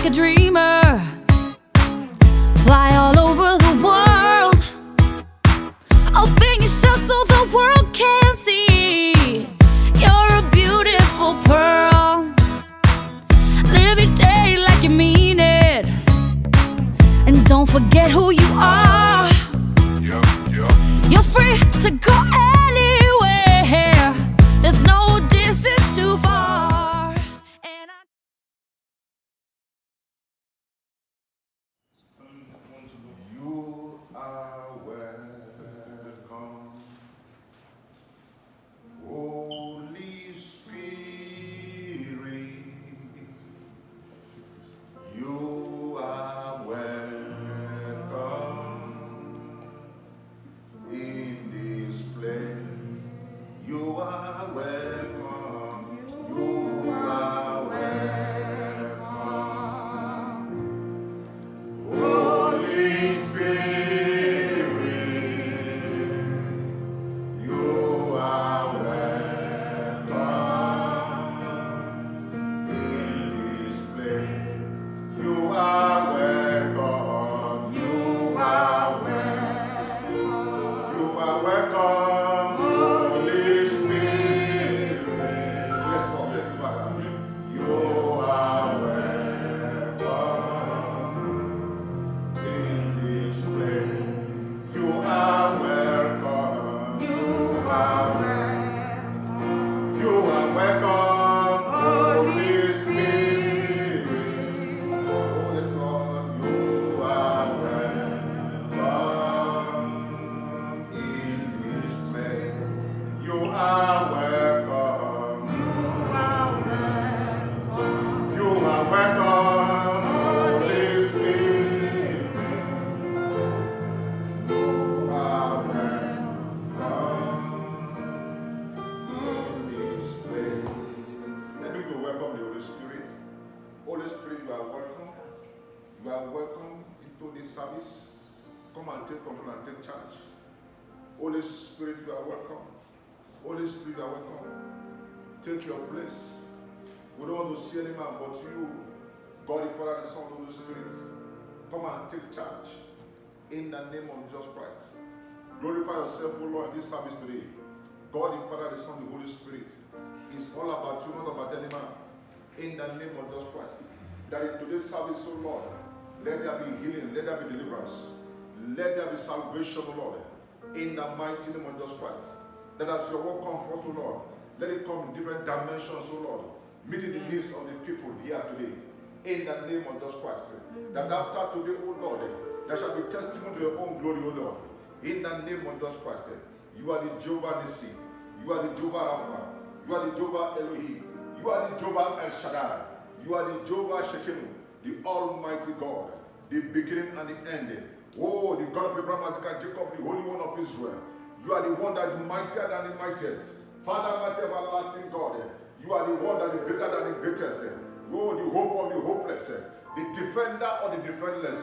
like a dreamer. Fly all over the world. Open your shell so the world can see. You're a beautiful pearl. Live your day like you mean it. And don't forget who you are. You're free to go anywhere. There's no distance too far. And You are welcome, Holy Spirit. You are welcome in this place. You are welcome. You are welcome, Holy Spirit. You are welcome in this place. You are welcome. You are welcome. You are welcome, Holy Spirit. Yes, Lord, yes, Father. You are welcome in this place. You are welcome. You are welcome. You are welcome, Holy Spirit. Oh, yes, Lord. You are welcome in this place. You are welcome. You are welcome, Holy Spirit. You are welcome in this place. Let me go welcome the Holy Spirit. Holy Spirit, you are welcome. You are welcome into this service. Come and take control and take charge. Holy Spirit, you are welcome. Holy Spirit, you are welcome. Take your place. We don't want to see any man but you, God the Father, the Son, the Holy Spirit. Come and take charge in the name of Jesus Christ. Glorify yourself, O Lord, in this service today. God the Father, the Son, the Holy Spirit. It's all about you, not about any man. In the name of Jesus Christ. That in today's service, O Lord, let there be healing, let there be deliverance, let there be salvation, O Lord, in the mighty name of Jesus Christ. That as your word comes forth, O Lord, let it come in different dimensions, O Lord, meeting the needs of the people here today. In the name of Jesus Christ. That after today, O Lord, there shall be testimony to your own glory, O Lord. In the name of Jesus Christ. You are the Jehovah Nissi. You are the Jehovah Rapha. You are the Jehovah Elohim. You are the Jehovah El Shaddai. You are the Jehovah Shekinu, the Almighty God, the beginning and the end. Oh, the God of Abraham, Isaac, and Jacob, the Holy One of Israel. You are the one that is mightier than the mightiest. Father, mighty everlasting God. You are the one that is greater than the greatest. Oh, the hope of the hopeless. The defender of the defenseless.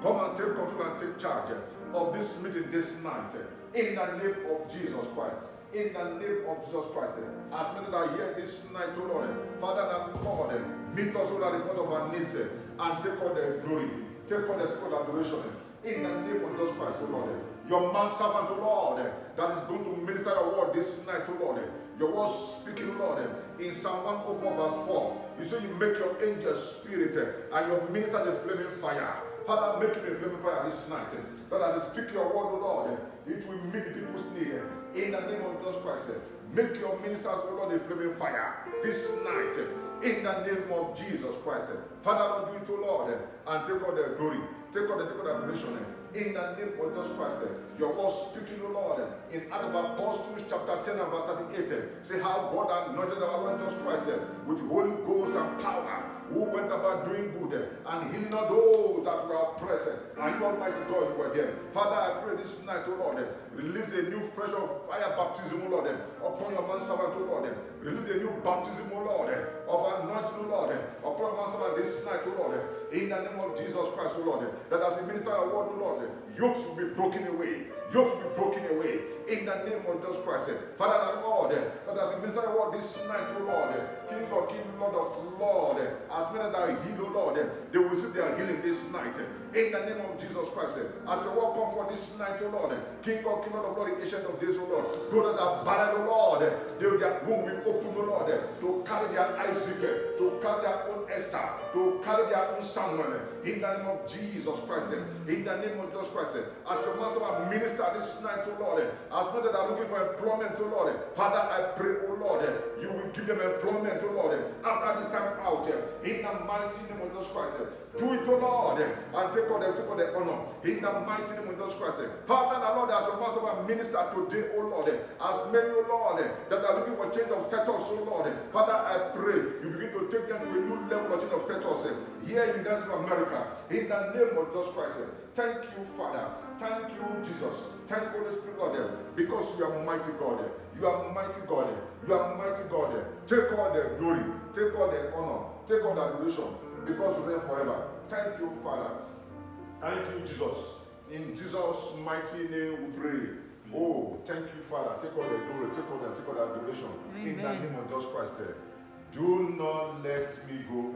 Come and take control and take charge of this meeting this night. In the name of Jesus Christ. In the name of Jesus Christ. As many that are here this night, O Lord, Father, that God, meet us all at the point of our needs and take all the glory. Take all the adoration. In the name of Jesus Christ, O Lord. Your man servant, O Lord, that is going to minister your word this night, O Lord. Your word speaking, Lord, in Psalm 104 verse 4. You say you make your angel spirit and your minister a flaming fire. Father, make him a flaming fire this night. That as you speak your word, O Lord, it will meet the people's need. In the name of Jesus Christ, make your ministers, O Lord, a flaming fire this night. In the name of Jesus Christ. Father, Lord, do it, O Lord, and take all the glory. Take all the adoration. In the name of Jesus Christ. Your word speaking, O Lord, in Acts of Apostles chapter 10 and verse 38. Say how God anointed our Lord Jesus Christ with Holy Ghost and power, who went about doing good and healing all those that were oppressed. And you, Almighty God, you were there. Father, I pray this night, O Lord, release a new fresh of fire baptism, O Lord, upon your man servant, O Lord. Release a new baptism, O Lord, of anointing, O Lord, upon your man servant this night, O Lord. In the name of Jesus Christ, O Lord, that as a minister of word, O Lord, yokes will be broken away. Yokes will be broken away. In the the name of Jesus Christ. Father, Lord, that as you minister the word this night, O Lord, King of King, Lord of Lord, as many that are healed, O Lord, they will receive their healing this night. In the name of Jesus Christ, as your word come for this night, O Lord, King of King, Lord of Lord, Ancient of Days, O Lord, those that are barren, O Lord, their womb will open, O Lord, to carry their Isaac, to carry their own Esther, to carry their own Samuel. In the name of Jesus Christ, in the name of Jesus Christ, as your master minister this night, O Lord, as many that are looking for employment, O Lord, Father, I pray, O Lord, you will give them employment, O Lord, after this time out, in the mighty name of Jesus Christ. Do it, O Lord, and take all the honor, in the mighty name of Jesus Christ. Father, the Lord, as your master minister today, O Lord, as many, O Lord, that are looking for change of status, O Lord, Father, I pray you begin to take them to a new level of change of status here in the United States of America, in the name of Jesus Christ. Thank you, Father. Thank you, Jesus. Thank you, Holy Spirit, Lord, because you are mighty God. You are mighty God. You are mighty God. Take all the glory, take all the honor, take all the adoration, because you reign forever. Thank you, Father. Thank you, Jesus. In Jesus' mighty name we pray. Oh, thank you, Father. Take all the glory, take all the adoration. Amen. In the name of Jesus Christ. Do not let me go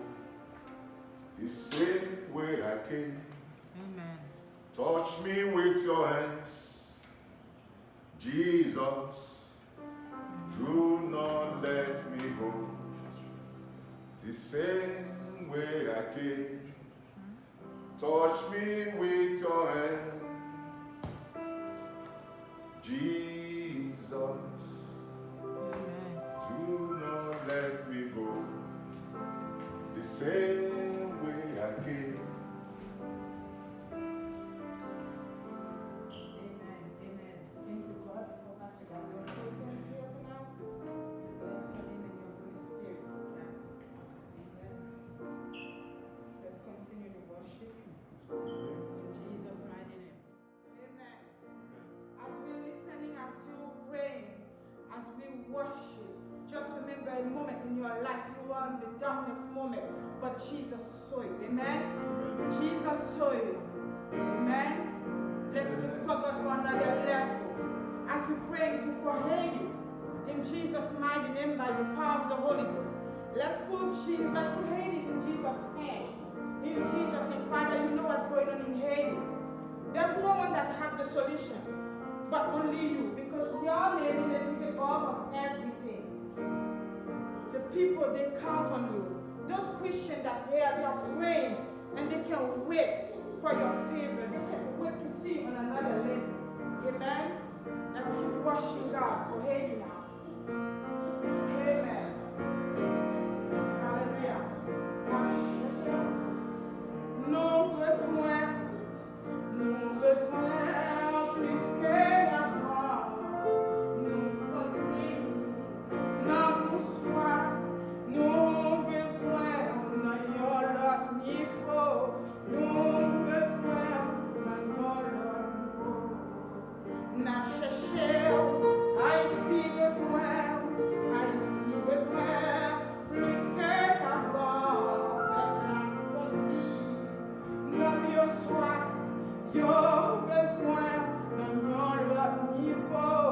the same way I came. Amen. Touch me with your hands, Jesus. Do not let me go the same way I came. Touch me with your hands, Jesus. Amen. Do not let me go the same way I came. Amen. Amen. Thank you, God, for Pastor God. Your presence here tonight. Bless your name and your Holy Spirit. Amen. Let's continue to worship in Jesus' mighty name. Amen. As we're listening, as you're praying, as we worship, just remember a moment in your life you were in the darkness moment, but Jesus saw you. Amen. Jesus saw you. Amen. Let's look for God for another level. As we pray for Haiti, in Jesus' mighty name, by the power of the Holy Ghost, let's put Haiti in Jesus' hand. In Jesus' name, Father, you know what's going on in Haiti. There's no one that has the solution, but only you, because your name is above of everything. The people, they count on you. Those Christians that they are praying, and they can wait for your favor. They can wait to see you on another level. Amen. Let's keep worshiping God for Haiti now. Amen. Hallelujah. Nos besoins plus que l'avoir, nous sentir, nos soif, nos besoins, n'ayons leur niveau, nos besoins, n'ayons leur niveau. N'a cherché, Haïti besoin, plus que l'avoir, la sentir, nos soif. Your besoin, dans leur niveau,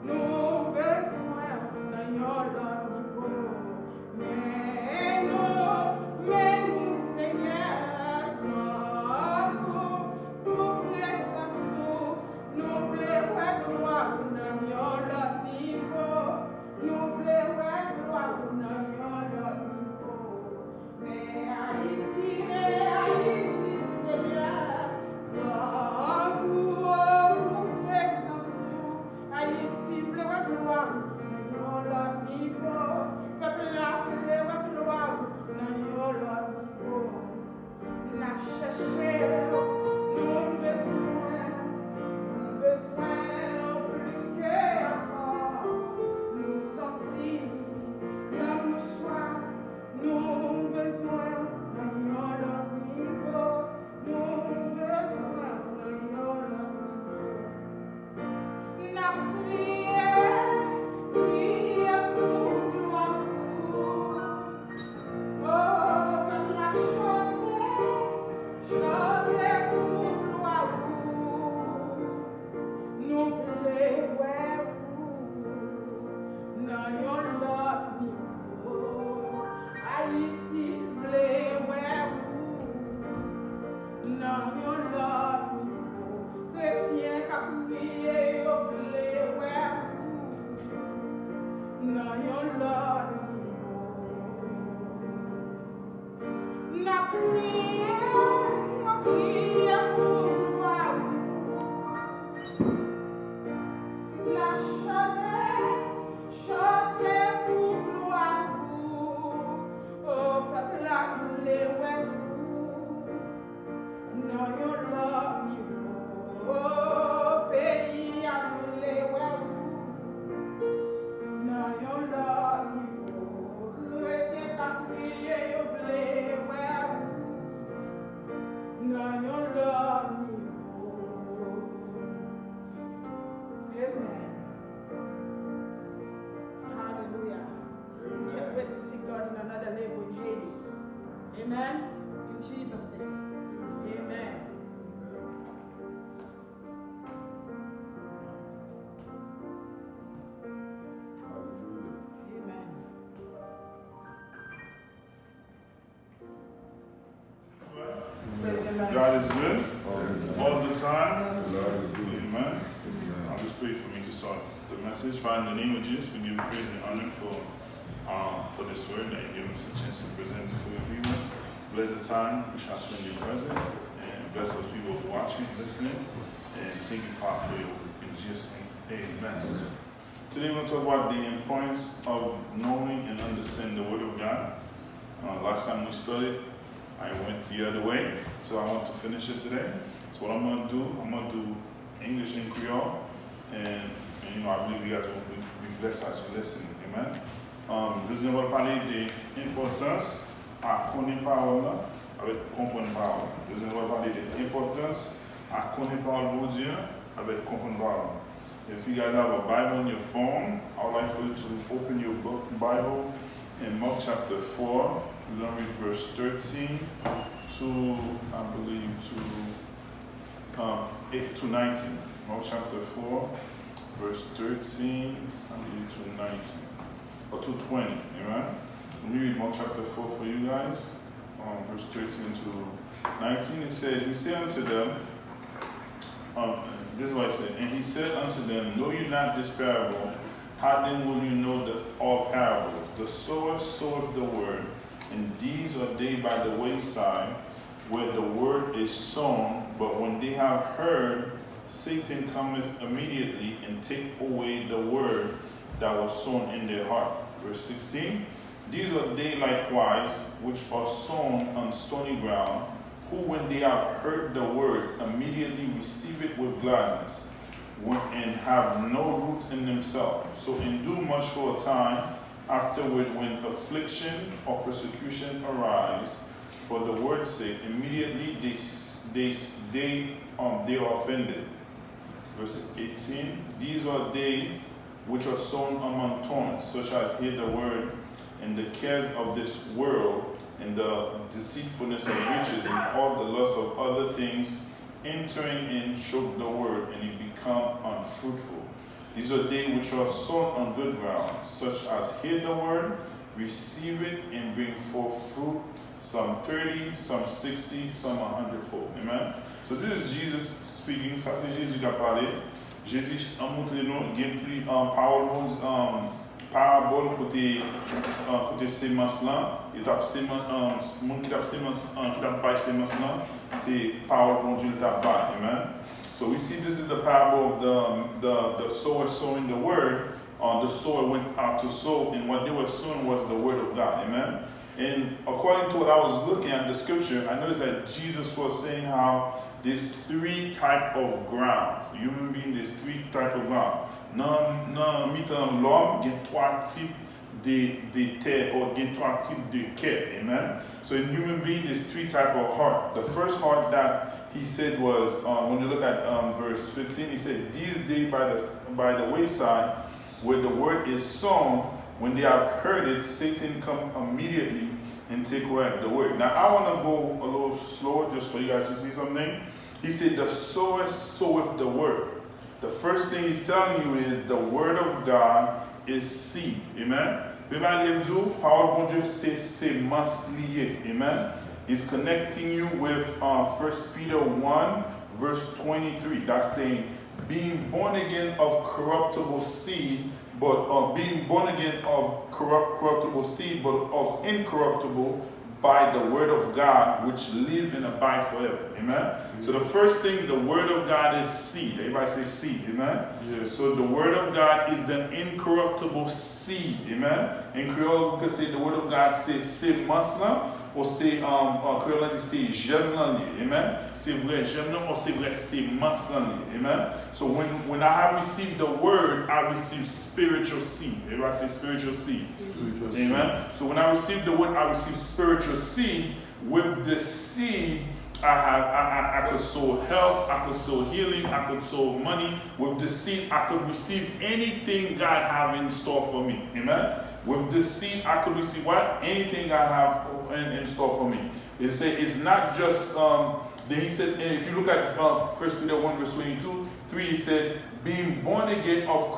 nos besoins, dans leur niveau. Mais nous, Seigneur, pour présence, nous voulons gloire dans leur niveau. Nous voulons gloire dans leur niveau. Mais Haïti, Seigneur. Haïti, gloire, dans leur niveau. Peuple là, gloire, dans leur niveau. N'a cherché nos besoins plus que avant. Nous sentir, nous soif, nos besoins dans leur niveau. Nos besoins dans leur niveau. N'a prié pour gloire. Oh, comme la chaudière pour gloire. Nous voulons, ouais. Amen. In Jesus' name. Amen. Amen. Praise the Lord. God is good all the time. Lord, Amen. I'll just pray for me to start the message. Father, in the name of Jesus, we give you praise and honor for this word that you give us a chance to present before your people. Bless the time we shall spend in present, and bless those people watching, listening, and thank you, Father, for your work. In Jesus' name, amen. Today we're going to talk about the importance of knowing and understanding the Word of God. Last time we studied, I went the other way, so I want to finish it today. So what I'm going to do, I'm going to do English and Creole, and I believe you guys will be blessed as you listen. Amen. Je vais parler de l'importance à connaître parole avec comprendre parole. Je vais parler de l'importance à connaître parole de Dieu avec comprendre parole. If you guys have a Bible on your phone, I would like for you to open your book Bible in Mark chapter 4. We're going to read verse 13 to, I believe, to 8 to 19. Mark chapter 4, verse 13, I believe, to 19. Or to 20, amen? Let me read Mark chapter 4 for you guys. Verse 13 to 19, it says, he said unto them, this is what it said, and he said unto them, know you not this parable? How then will you know all parables? The sower soweth the word, and these are they by the wayside, where the word is sown, but when they have heard, Satan cometh immediately and take away the word that was sown in their heart. Verse 16, these are they likewise which are sown on stony ground, who when they have heard the word immediately receive it with gladness, and have no root in themselves. So endure much for a time, afterward when affliction or persecution arise, for the word's sake, immediately they are offended. Verse 18, these are they which are sown among thorns, such as hear the word, and the cares of this world, and the deceitfulness of riches, and all the lust of other things, entering in, choke the word, and it become unfruitful. These are they which are sown on good ground, such as hear the word, receive it, and bring forth fruit, some 30, some 60, some 100-fold. Amen? So this is Jesus speaking. Ça c'est Jésus qui a parlé. Jésus a montré nous qu'il y a plus parabole côté sémence là. Et t'as sémence, monde qui t'a sémence, qui t'a bail sémence là, c'est parole bon Dieu t'a bail. Amen. So we see this is the parable of the sower sowing the word. The sower went out to sow, and what they were sowing was the word of God. Amen. And according to what I was looking at the scripture, I noticed that Jesus was saying how there's three types of grounds. Human being, there's three types of ground. Dans l'homme, il y a trois types de terre, or il y a trois types de cœur. Amen. So in human being, there's three types of heart. The first heart that he said was, when you look at verse 15, he said, these days by the wayside, where the word is sown, when they have heard it, Satan come immediately and take away the word. Now, I want to go a little slower just for you guys to see something. He said, the sower soweth the word. The first thing he's telling you is the word of God is seed. Amen. Parole bon Dieu, c'est sémence liée. Amen. He's connecting you with 1 Peter 1, verse 23. That's saying, being born again of corruptible seed, but being born again of corruptible seed, but of incorruptible by the word of God, which live and abide forever. Amen. Mm-hmm. So the first thing, the word of God is seed. Everybody say seed. Amen. Yes. So the word of God is the incorruptible seed. Amen. In Creole, we can say the word of God says c'est masla, or say Creole dit c'est j'aime l'année. Amen. C'est vrai j'aime or c'est vrai c'est masla. Amen. So when I have received the word, I receive spiritual seed. Everybody say spiritual seed. Amen. So when I receive the word, I receive spiritual seed. With the seed, I could sow health, I could sow healing, I could sow money. With the seed, I could receive anything God have in store for me. Amen. With this seed, I could receive what? Anything God have in store for me. It say it's not just. Then he said, if you look at 1 Peter 1 verse 22, 3, he said, being born again of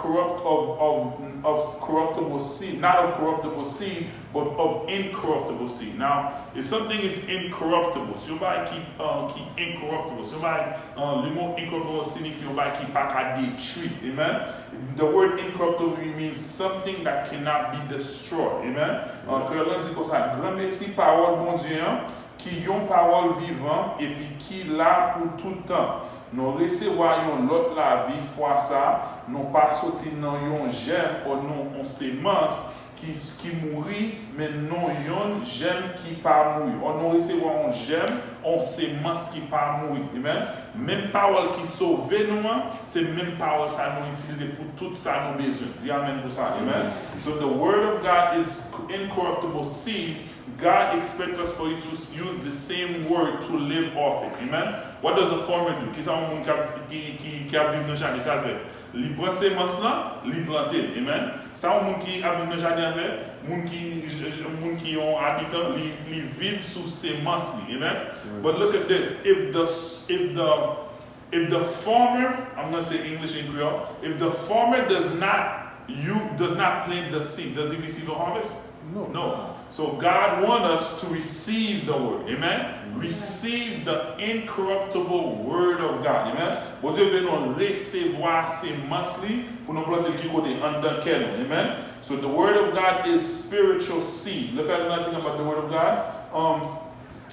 corruptible seed, not of corruptible seed, but of incorruptible seed. Now, if something is incorruptible, si yon ba ki incorruptible, si yon ba le mot incorruptible signifie yon ba ki pa ka détruit. Amen. The word incorruptible means something that cannot be destroyed. Amen. Quand on dit comme ça, grand merci parole mon Dieu, qui yon parole vivant et puis qui là pour tout le temps. Nous recevons l'autre la vie fois ça, nous pas sorti dans yon germe ou non on sémence qui mourit, mais non yon germe qui pas mourir. On nous recevons un germe, on sémence qui pas mourir. Amen. Même parole qui sauve nous, c'est même parole ça nous utiliser pour tout ça nos besoins. Dis amen pour ça. Amen. So the word of God is incorruptible seed. God expects us for us to use the same word to live off it. Amen. What does a farmer do? Qui ça un monde qui a vécu dans le jardin, ça le fait. Il prend semence là, il plante. Amen. Ça un monde qui a vécu dans le jardin fait, monde qui ont habitant, ils vivent sous semence. Amen. But look at this. If the farmer, I'm going to say English and Creole, if the farmer does not plant the seed, does he receive a harvest? No. So God wants us to receive the word. Amen. Receive the incorruptible word of God. Amen. Bon Dieu veut nous recevoir ces masses pour nous planter qui côté en dans quel. Amen. So the word of God is spiritual seed. Look at another thing about the word of God.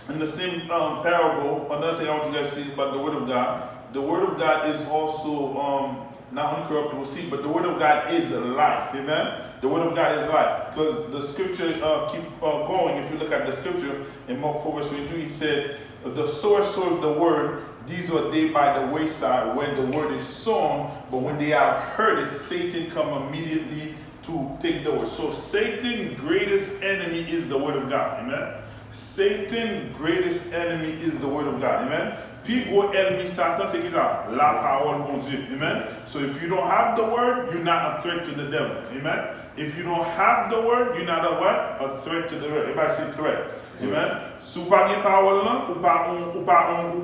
In the same parable, another thing I want you guys to see about the word of God. The word of God is also not incorruptible seed, but the word of God is life. Amen. The word of God is life. Because the scripture keep going. If you look at the scripture in Mark 4 verse 23, he said, the sower sowed the word. These are they by the wayside where the word is sown. But when they have heard it, Satan come immediately to take the word. So Satan's greatest enemy is the word of God. Amen. Satan's greatest enemy is the word of God. Amen. Puis gros ennemi Satan, c'est qui ça? La parole bon Dieu. Amen. So if you don't have the word, you're not a threat to the devil. Amen. If you don't have the word, you're not a what? A threat to the devil. Everybody say threat. Amen. Si vous n'avez pas parole là,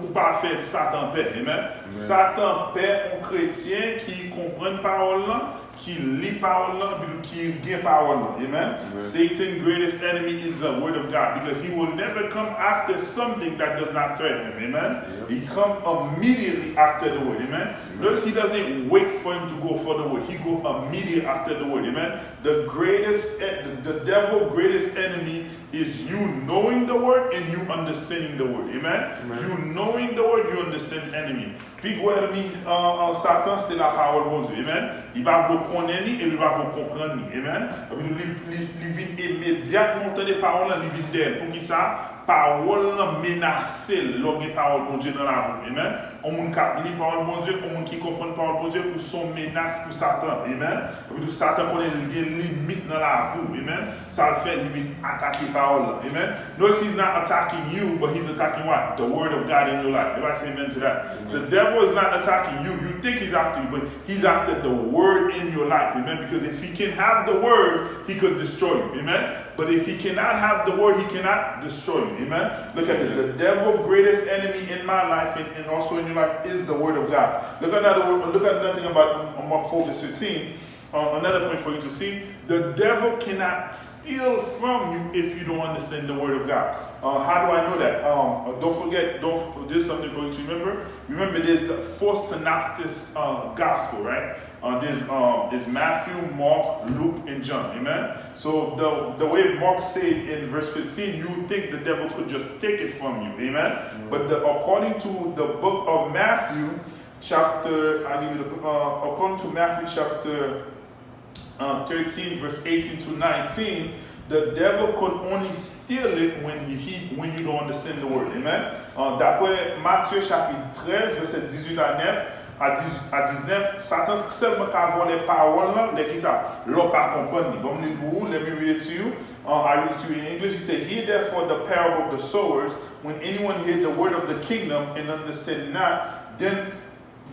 ou pas faire Satan paix. Amen. Satan paix un chrétien qui comprend parole là, qui lit parole là, qui gagne parole là. Amen. Satan's greatest enemy is the word of God because he will never come after something that does not threaten him. Amen. He come immediately after the word. Amen. Notice he doesn't wait for him to go for the word. He go immediately after the word. Amen. The devil's greatest enemy is you knowing the word and you understanding the word. Amen. You knowing the word, you understand the enemy. Puis gros ennemi Satan, c'est la parole bon Dieu. Amen. Il va vous connaître et il va vous comprendre. Amen. Il vient immédiatement entendre les paroles, il vient d'elle. Pour qui ça? Parole menacée, l'orgue parole bon Dieu dans la vie. Amen. On moun qui lit parole bon Dieu, on moun qui comprend parole bon Dieu, ou son menace pour Satan. Amen. Et Satan connaît les limites dans la vie. Amen. Ça le fait, il vient attaquer parole. Amen. Notice he's not attacking you, but he's attacking what? The word of God in your life. Everybody say amen to that. The devil is not attacking you. You think he's after you, but he's after the word in your life. Amen. Because if he can have the word, he could destroy you. Amen. But if he cannot have the word, he cannot destroy you. Amen. Look at it. The devil's greatest enemy in my life and also in your life is the word of God. Look at another thing about Mark 4 verse 15. Another point for you to see. The devil cannot steal from you if you don't understand the word of God. How do I know that? Don't forget, there's something for you to remember. Remember, there's the four synopsis gospel, right? There's Matthew, Mark, Luke, and John. Amen. So the way Mark said in verse 15, you would think the devil could just take it from you. Amen. But according to the book of Matthew, according to Matthew chapter 13, verse 18 to 19, the devil could only steal it when you don't understand the word. Amen. D'après Matthieu chapitre 13, verset 18 à 9, à 19, Satan seulement peut avoir les paroles là, qui ça, l'on pas comprendre. Bon, let me read it to you. I read it to you in English. He said, "Hear therefore the parable of the sowers. When anyone hear the word of the kingdom and understand not, then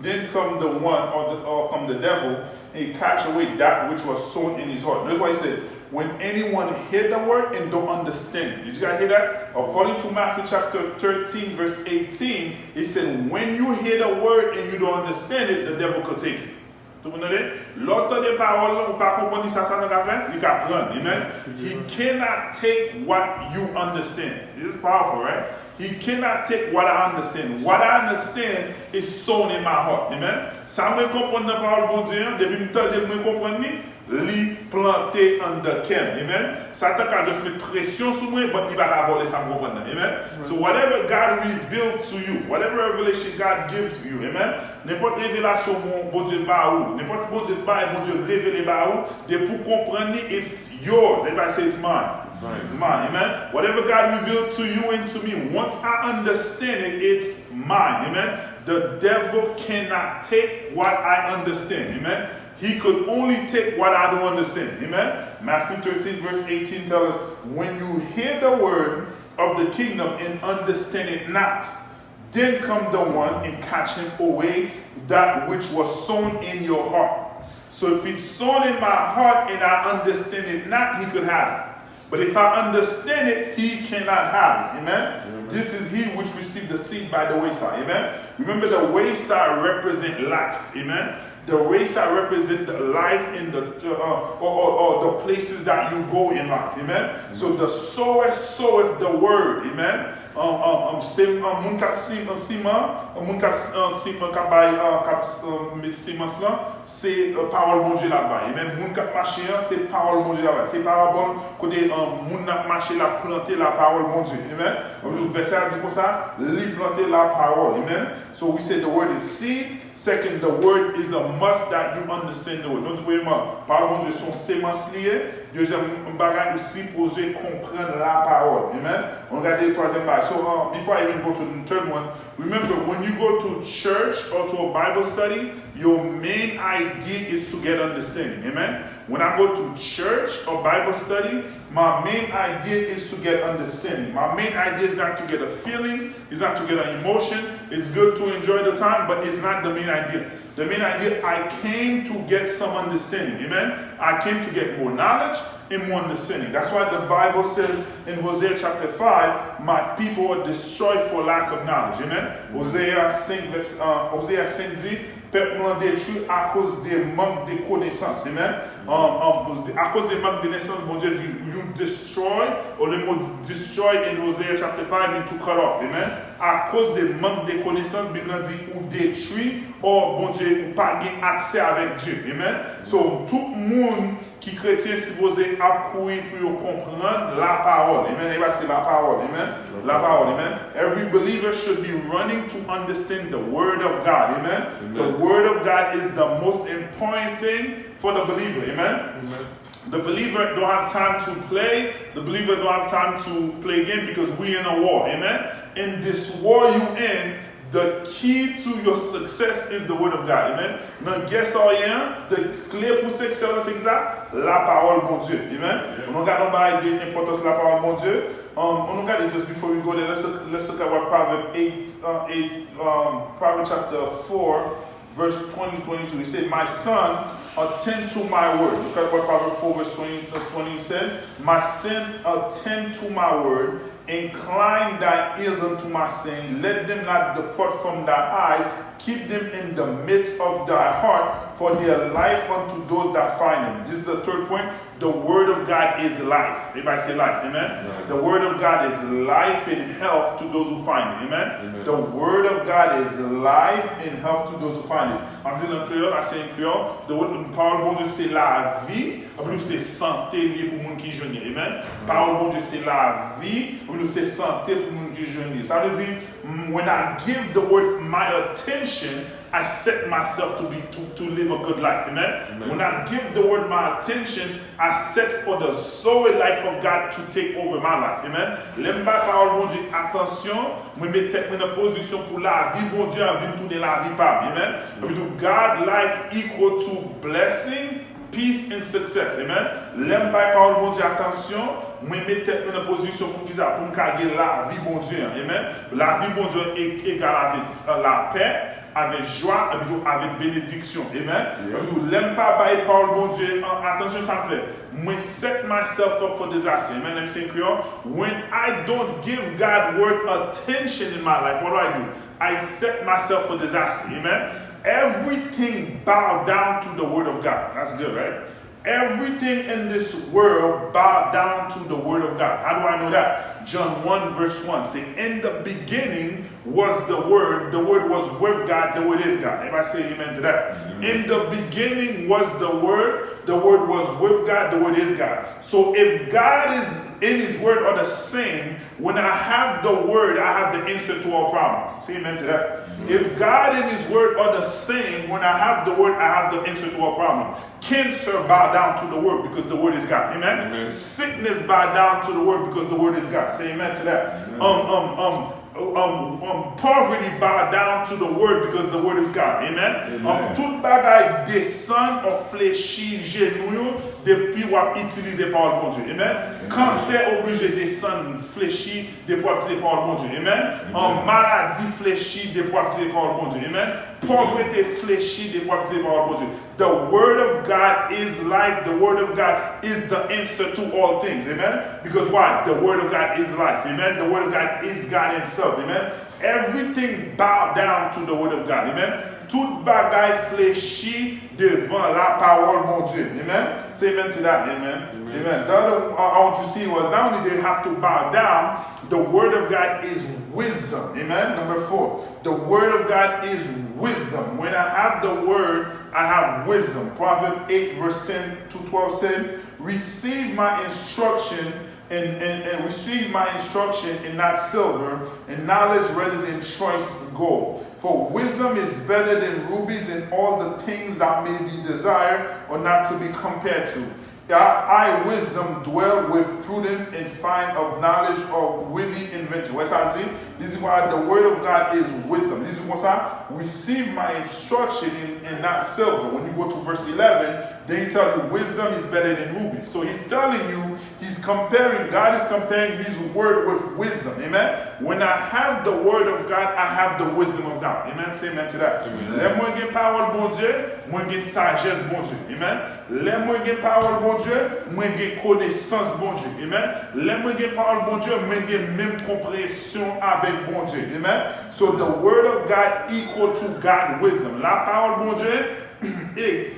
then come the one, or come the devil, and he catch away that which was sown in his heart. That's why he said, when anyone hear the word and don't understand it. Did you guys hear that? According to Matthew chapter 13, verse 18, he said, when you hear the word and you don't understand it, the devil could take it. Tout le monde dit, l'autre des paroles, on ne peut pas comprendre ça, ça n'a qu'à faire, il peut prendre. Amen. He cannot take what you understand. This is powerful, right? He cannot take what I understand. What I understand is sown in my heart. Amen. Ça me comprendre la parole bon Dieu, depuis me comprendre li planté en the camp. Amen. Satan can just mettre pression sur moi, but il va pas voler ça me comprendre. Amen. So whatever God revealed to you, whatever revelation God gives to you, amen. N'importe révélation bon Dieu ba ou, n'importe bon Dieu ba bon Dieu révélé ba ou, de pour comprendre it's yours. Everybody say it's mine. It's mine, amen. Whatever God revealed to you and to me, once I understand it, it's mine, amen. The devil cannot take what I understand, amen. He could only take what I don't understand, amen. Matthew 13 verse 18 tells us, when you hear the word of the kingdom and understand it not, then come the one and catch him away that which was sown in your heart. So if it's sown in my heart and I understand it not, he could have it. But if I understand it, he cannot have it. Amen? Amen. This is he which received the seed by the wayside. Amen? Remember, the wayside represent life. Amen? The wayside represent the life in the or the places that you go in life. Amen? Amen. So the sower soweth the word. Amen? C'est mon cap ciment, mon cap ciment cap bay cap ciment là, c'est parole bon Dieu là-bas. Et même mon cap marcher, c'est parole bon Dieu là-bas. C'est parole côté mon cap marcher là planter la parole bon Dieu. Amen. Le verset dit comme ça, li planter la parole. Amen. So we say the word is seed. Second, the word is a must that you understand the word. Donc, premièrement, parole bon Dieu sont sémences liées. Deuxième bagage aussi, poser comprendre la parole. Amen. On regarde le troisième bagage. So, before I even go to the third one, remember when you go to church or to a Bible study, your main idea is to get understanding. Amen. When I go to church or Bible study, my main idea is to get understanding. My main idea is not to get a feeling, it's not to get an emotion. It's good to enjoy the time, but it's not the main idea. The main idea, I came to get some understanding. Amen. I came to get more knowledge and more understanding. That's why the Bible says in Hosea chapter 5, my people are destroyed for lack of knowledge. Amen. Hosea 5 dit, peuple m'ont détruit à cause des manques de connaissances. Amen. À cause des manques de connaissances, mon Dieu dit, you destroy, or le mot destroy in Hosea chapter 5 means to cut off. Amen. À cause des manques de connaissances, Bible dit, ou détruit, or bon Dieu, ou pas accès avec Dieu. Amen. So, tout le monde qui chrétien supposé accourir pour comprendre la parole. Amen. C'est la parole. Amen. La parole. Amen. Every believer should be running to understand the word of God. Amen. Amen. The word of God is the most important thing for the believer. Amen. Amen. The believer don't have time to play. The believer don't have time to play game because we're in a war. Amen. In this war you in, the key to your success is the word of God. Amen. Now, guess all the clé pour succès, c'est ça? La parole bon Dieu. Amen. On regarde l'importance de la parole bon Dieu. On regarde just before we go there. Let's look at what Proverbs chapter 4, verse 20-22. He said, "My son, attend to my word." Look at what Proverbs 4, verse 20 said. "My son, attend to my word. Incline thy ears unto my saying, let them not depart from thy eyes, keep them in the midst of thy heart, for their life unto those that find them." This is the third point. The word of God is life. Everybody say life, amen? Right. The word of God is life and health to those who find it, amen? Amen. The word of God is life and health to those who find it. En disant en créole, I say in creole, the word parole bon Dieu c'est la vie, après c'est santé lié pour monde qui jeune, amen? Parole bon Dieu c'est la vie, après c'est santé pour monde qui jeune. Ça veut dire, when I give the word my attention, I set myself to live a good life. Amen? Amen. When I give the word my attention, I set for the Zoe life of God to take over my life. Amen? L'aime pas parole bon Dieu, attention, je me mets en position pour la vie bon Dieu, à tourner la vie par. Amen? God life equal to blessing, peace and success. Amen? L'aime pas parole bon Dieu, attention, je me mets en position pour qui ça, pour me garder la vie bon Dieu. Amen? La vie bon Dieu égale la paix. avec joie et plutôt avec bénédiction. Amen. L'aime pas bailler parole bon Dieu. Attention, ça me fait. When set myself up for disaster. Amen. Let me say in Creole. When I don't give God word attention in my life, what do? I set myself for disaster. Amen. Everything bow down to the word of God. That's good, right? Everything in this world bow down to the word of God. How do I know that? John 1 verse 1 say, in the beginning was the word was with God, the word is God. Everybody say amen to that. Amen. In the beginning was the word was with God, the word is God. So if God is in his word are the same, when I have the word, I have the answer to all problems. Say amen to that. If God and his word are the same, when I have the word, I have the answer to all problems. Cancer bow down to the word because the word is God. Amen? Amen. Sickness bow down to the word because the word is God. Say amen to that. Poverty bow down to the word because the word is God. Amen? Tout bagay descend ou fléchi genou depuis ou utiliser par le bon Dieu. Amen? Cancer obligé descendre fléchi depuis ou utiliser par le bon Dieu. Amen? Maladie fléchi depuis ou utiliser par le bon Dieu. Amen? Pauvreté fléchi depuis ou utiliser par le bon Dieu. The word of God is life. The word of God is the answer to all things. Amen? Because why? The word of God is life. Amen? The word of God is God himself. Amen? Everything bow down to the word of God. Amen? Tout bagay fléchi devant la parole mon Dieu. Amen? Say amen to that. Amen? Amen. The other I want you to see was not only they have to bow down, the word of God is wisdom. Amen? Number 4. The word of God is wisdom. When I have the word, I have wisdom. Proverbs 8 verse 10 to 12 said, receive my instruction and receive my instruction and not silver, and knowledge rather than choice gold. For wisdom is better than rubies, and all the things that may be desired or not to be compared to. I, wisdom, dwell with prudence and find of knowledge of witty invention. What's that? This is why the word of God is wisdom. This is what's that? Receive my instruction and not silver. When you go to verse 11, then he tells you wisdom is better than rubies. So he's telling you, God is comparing his word with wisdom. Amen? When I have the word of God, I have the wisdom of God. Amen? Say amen to that. Let moi get parole bon Dieu, moi get sagesse bon Dieu. Amen? Let moi get parole bon Dieu, moi get connaissance bon Dieu. Amen? Let moi get parole bon Dieu, moi get même compréhension avec bon Dieu. Amen? So the word of God equal to God wisdom. La parole bon Dieu est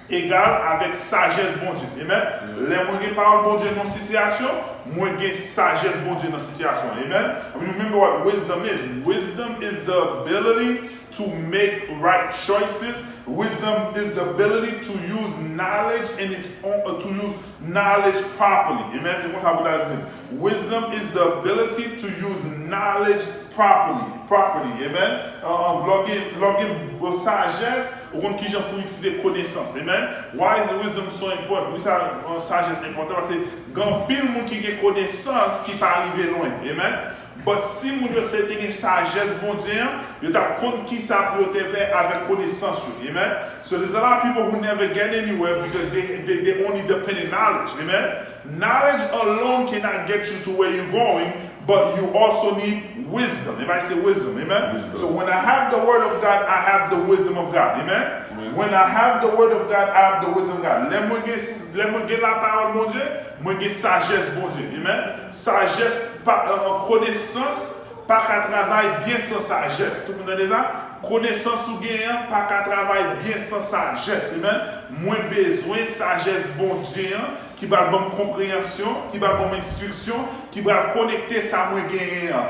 égal avec sagesse bon Dieu. Amen? Les moi qui parle bon Dieu dans la situation, moi qui sagesse bon Dieu dans la situation. Amen? Remember what wisdom is. Wisdom is the ability to make right choices. Wisdom is the ability to use knowledge and its own, to use knowledge properly. Amen? Wisdom is the ability to use knowledge properly. Amen? Lorsque sagesse, on compte qui j'en pour utiliser connaissance. Amen? Why is the wisdom so important? Pourquoi ça sagesse est important? Parce que quand pile monde qui a connaissance qui pas arriver loin. Amen? But si moun yo se te gen sagesse bon Dieu, yo ta compte qui ça pour te faire avec connaissance. Amen? So there's a lot of people who never get anywhere because they only depend on knowledge. Amen? Knowledge alone cannot get you to where you're going, but you also need wisdom. Everybody say wisdom. Amen? Wisdom. So when I have the word of God, I have the wisdom of God. Amen? When I have the word of God, I have the wisdom of God. Let me get la parole bon Dieu, moi get sagesse bon Dieu. Amen? Sagesse, connaissance, pas qu'à travailler bien sans sagesse. Tout le monde a dit ça? Connaissance ou gagnant, pas qu'à travailler bien sans sagesse. Amen? Moins besoin sagesse bon Dieu, qui va bonne compréhension, qui va bonne instruction, qui va connecter ça moins gagnant.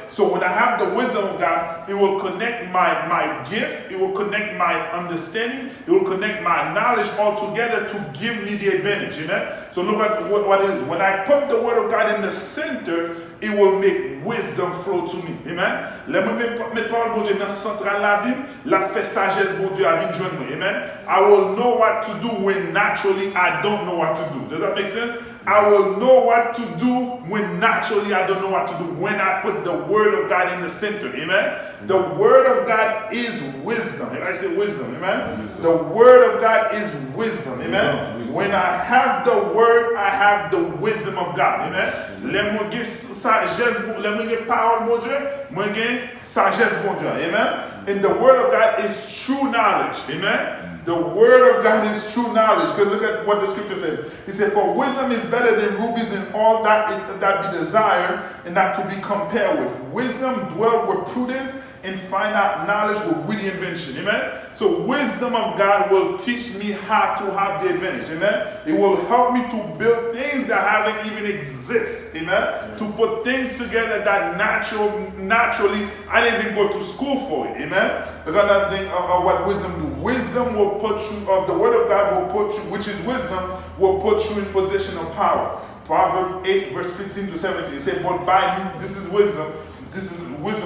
So when I have the wisdom of God, it will connect my gift, it will connect my understanding, it will connect my knowledge all together to give me the advantage. Amen? So look at what it is. When I put the word of God in the center, it will make wisdom flow to me. Amen? Let me mettre parole bon Dieu dans central la vie, la fait sagesse bon Dieu à vie joindre moi. Amen? I will know what to do when naturally I don't know what to do. Does that make sense? I will know what to do when naturally I don't know what to do. When I put the word of God in the center. Amen? The word of God is wisdom. Everybody say wisdom. Amen? The word of God is wisdom. Amen? When I have the word, I have the wisdom of God. Amen? Let me get sagesse, let me get power, mon Dieu. Moi, get sagesse, mon Dieu. Amen? And the word of God is true knowledge. Amen. The word of God is true knowledge. Because look at what the scripture said. He said, for wisdom is better than rubies and all that be desired and not to be compared with. Wisdom dwell with prudence and find out knowledge with witty invention. Amen. So wisdom of God will teach me how to have the advantage. Amen. It will help me to build things that haven't even exist. Amen. To put things together that naturally I didn't even go to school for it. Amen. Because that's the thing of what wisdom do. Wisdom will put you, the word of God will put you, which is wisdom, will put you in position of power. Proverbs 8 verse 15 to 17. It said, but by me, this is wisdom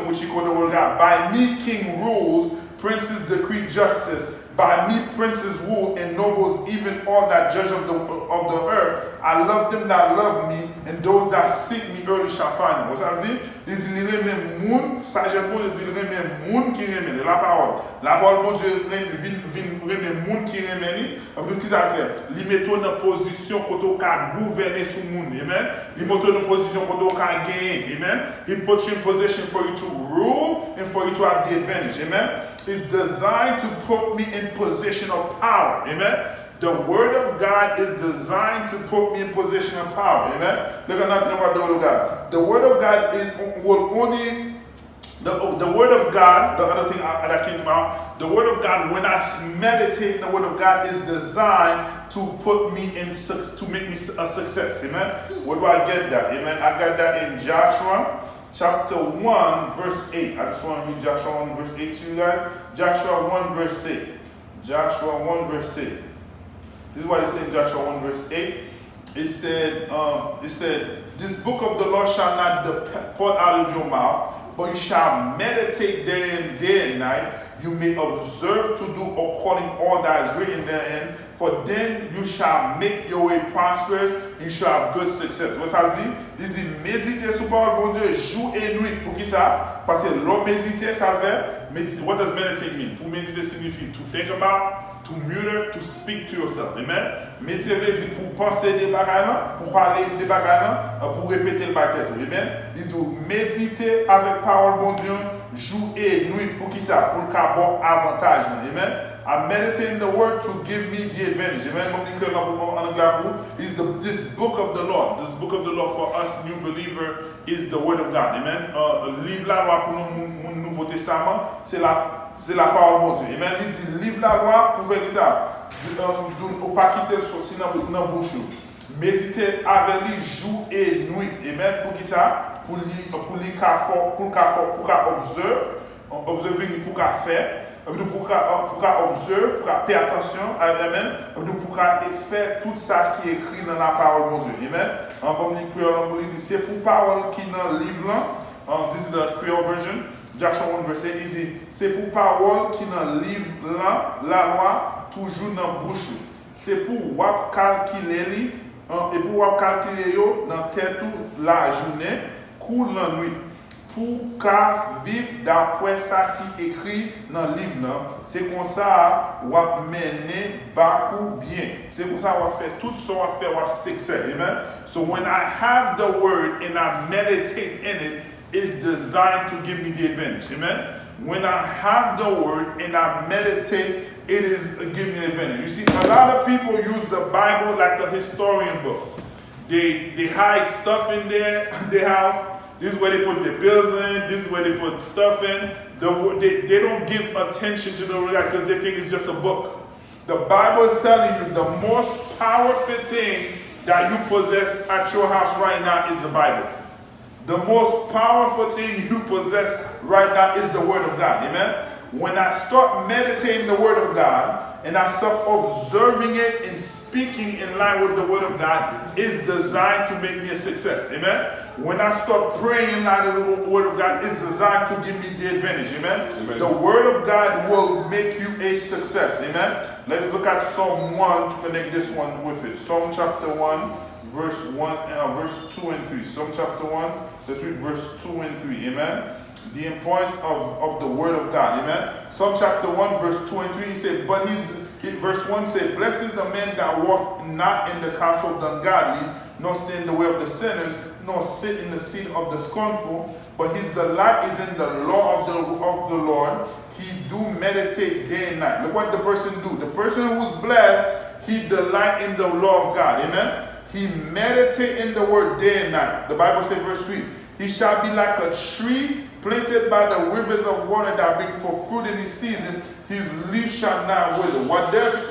which you call the word of God. By me king rules, princes decree justice. By me princes rule and nobles, even all that judge of the earth. I love them that love me, and those that seek me early shall find me. What's that dit? Il dit, il remet moun, sagesse bon, il dit, il remet moun qui remet, la parole. La parole, bon Dieu, remet moun qui remet li. Donc, qu'est-ce qu'il a fait? Il met dans position pour gouverner sous moun. Amen. Il met dans position pour gagner. Amen. He puts you in position for you to rule and for you to have the advantage. Amen. It's designed to put me in position of power. Amen. The word of God is designed to put me in position of power. Amen. Look at nothing about the word of God. The word of God will only, the word of God, the other thing that came to mind, the word of God, when I meditate in the word of God, is designed to put me in, to make me a success. Amen. Where do I get that? Amen. I got that in Joshua chapter 1 verse 8. I just want to read Joshua 1 verse 8 to you guys. Joshua 1 verse 8. Joshua 1 verse 8. This is what it said in Joshua 1 verse 8. It said, this book of the Lord shall not depart out of your mouth, but you shall meditate therein day and night. You may observe to do according all that is written therein, for then you shall make your way prosperous, you shall have good success. What's that dit? Il dit, méditer sur parole bon Dieu jour et nuit. Pour qui ça? Parce que l'homme méditer, ça fait. What does meditate mean? Pour méditer signifie to think about, to mutter, to speak to yourself. Amen. Méditer veut dire pour penser des bagages, pour parler des bagages, pour répéter le bagage. Amen. Il dit méditer avec parole bon Dieu jour et nuit. Pour qui ça? Pour le bon avantage. Amen. I'm meditating the word to give me the advantage. Amen. This book of the Lord. This book of the Lord for us new believer is the word of God. Amen. Livre la loi pour nous Nouveau Testament, c'est la parole de Dieu. Amen. Il dit livre la loi pour faire ça. Pour pas quitter le sorti dans la bouche. Méditer avec lui jour et nuit. Amen. Pour qui ça? Pour observer pour faire. Pour observer, pour payer attention, amen, pour faire tout ça qui est écrit dans la parole de Dieu. Amen. Comme il dit, c'est pour parole qui est dans le livre là. This is the Creole version. Joshua 1 verse 8 ici. C'est pour parole qui est dans le livre là, la loi, toujours dans la bouche. C'est pour calculer et pour calculer dans la tête la journée, court la nuit. Pour qu'à vivre d'après ça qui écrit dans le livre, c'est comme ça on va mener beaucoup bien. C'est comme ça on va faire tout ce qu'on va faire, on va succès. Amen. So when I have the word and I meditate in it, it's designed to give me the advantage. Amen. When I have the word and I meditate, it is giving me the advantage. You see, a lot of people use the Bible like a historian book. They hide stuff in their house. This is where they put their bills in. This is where they put stuff in. They don't give attention to the word because they think it's just a book. The Bible is telling you the most powerful thing that you possess at your house right now is the Bible. The most powerful thing you possess right now is the Word of God. Amen? When I start meditating the Word of God and I start observing it and speaking in line with the Word of God, it's designed to make me a success. Amen? When I start praying in line with the Word of God, it's designed to give me the advantage. Amen? Amen. The Word of God will make you a success. Amen? Let's look at Psalm 1 to connect this one with it. Psalm chapter 1, verse verse 2 and 3. Psalm chapter 1, let's read verse 2 and 3. Amen? The importance of the Word of God. Amen? Psalm chapter 1, verse 2 and 3, he said, but verse 1 said, blessed is the man that walk not in the counsel of the ungodly, nor stand in the way of the sinners, nor sit in the seat of the scornful, but his delight is in the law of the Lord. he do meditate day and night. Look what the person do. The person who's blessed, he delight in the law of God. Amen. He meditate in the word day and night. The Bible says, verse 3, he shall be like a tree planted by the rivers of water that bring forth fruit in his season. His leaf shall not wither.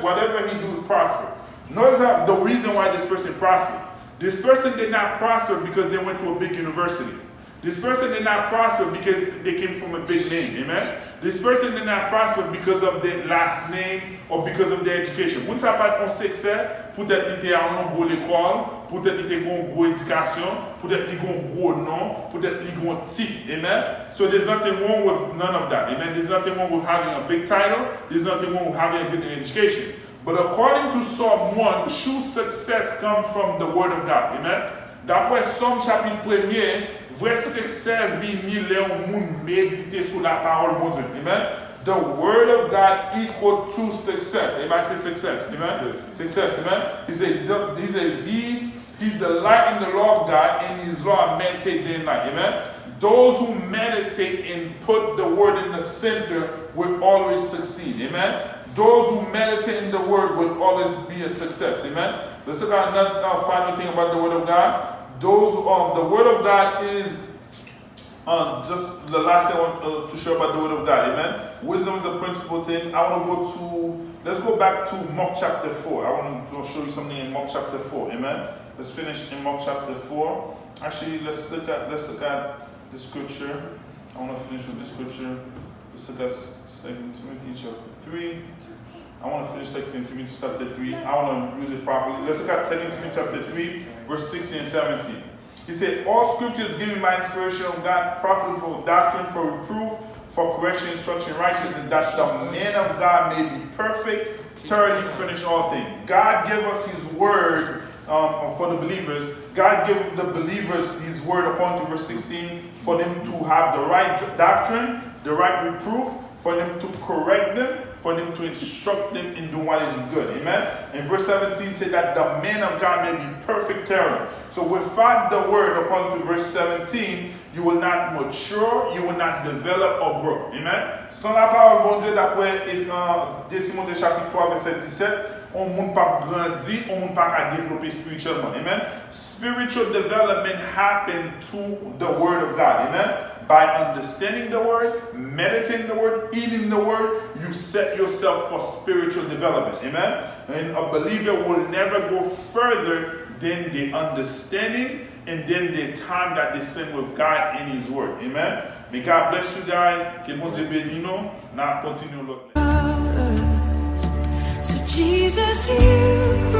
Whatever he do prosper. Notice how the reason why this person prospered. This person did not prosper because they went to a big university. This person did not prosper because they came from a big name. Amen. This person did not prosper because of their last name or because of their education. Moun sa pa yon succès, peut-être li te an gros l'école, peut-être li te gon gros éducation, peut-être li gon gros nom, peut-être li gon titre. Amen. So there's nothing wrong with none of that. Amen. There's nothing wrong with having a big title. There's nothing wrong with having a good education. But according to Psalm 1, true success comes from the word of God. Amen. D'après Somme chapitre 1er, vrai succès vini le moun méditer sur la parole de Dieu. Amen. The word of God equal to success. Everybody say success. Amen. Yes. Success. Amen. He said, he delight in the law of God, and his law meditate day and night. Amen. Those who meditate and put the word in the center will always succeed. Amen. Those who meditate in the word will always be a success. Amen. Let's look at another final thing about the word of God. The word of God is just the last thing I want to share about the word of God. Amen. Wisdom is a principal thing. I want to let's go back to Mark chapter 4. I want to show you something in Mark chapter 4. Amen. Let's finish in Mark chapter 4. Actually, let's look at the scripture. I want to finish with the scripture. Let's look at 2 Timothy chapter 3. I want to finish 2 Timothy chapter 3. I want to use it properly. Let's look at 2 Timothy chapter 3, verse 16 and 17. He said, all scripture is given by inspiration of God, profitable for doctrine, for reproof, for correction, instruction, righteousness, that the man of God may be perfect, thoroughly finish all things. God gave us his word for the believers. God gave the believers his word according to verse 16 for them to have the right doctrine, the right reproof, for them to correct them, for them to instruct them in doing what is good. Amen. And verse 17 said that the man of God may be perfect thoroughly. So without the word, according to verse 17, you will not mature, you will not develop or grow. Amen. Sans la parole, bon Dieu, d'après 2 Timothée chapitre 3, verset 17, on ne peut pas grandir, on ne peut pas développer spirituellement. Amen. Spiritual development happens through the word of God. Amen. By understanding the word, meditating the word, eating the word, you set yourself for spiritual development. Amen. And a believer will never go further than the understanding and then the time that they spend with God in his word. Amen. May God bless you guys. Que bon Dieu bénisse nous. Now continue looking. So Jesus, you